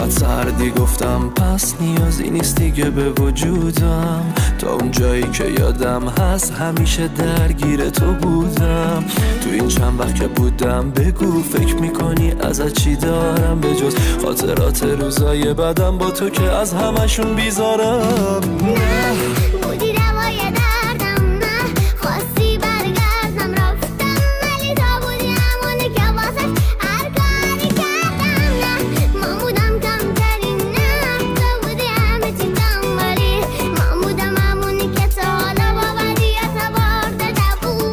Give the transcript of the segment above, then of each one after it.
سردی گفتم پس نیازی نیست دیگه به وجودم، تا اون جایی که یادم هست همیشه درگیر تو بودم. تو این چند وقت که بودم بگو فکر میکنی ازت چی دارم به جز خاطرات روزای بعدم با تو که از همشون بیزارم. نه بودی دوای دردم، نه خواستی برگردم رفتم، ولی تو بودی همونه که واسه هر کاری کردم. نه من بودم کمترین، نه تو بودی همه چیزم، ولی من بودم همونی که تا حالا با بدیت برده بود.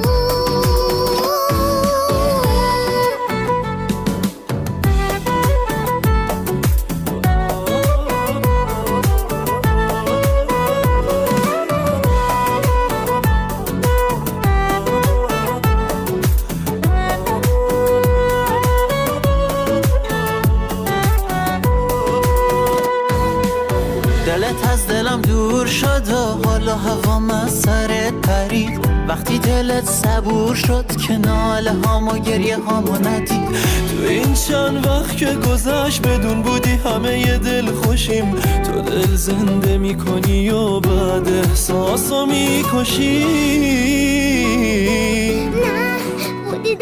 دلت از دلم دور شد و حالا هوام از سرت پرید، وقتی دلت صبور شد که ناله هام و گریه هامو ندید. تو این چند وقت که گذشت بدون بودی همه ی دل خوشیم، تو دل زنده میکنی و بعد احساسو میکشی. نه بودی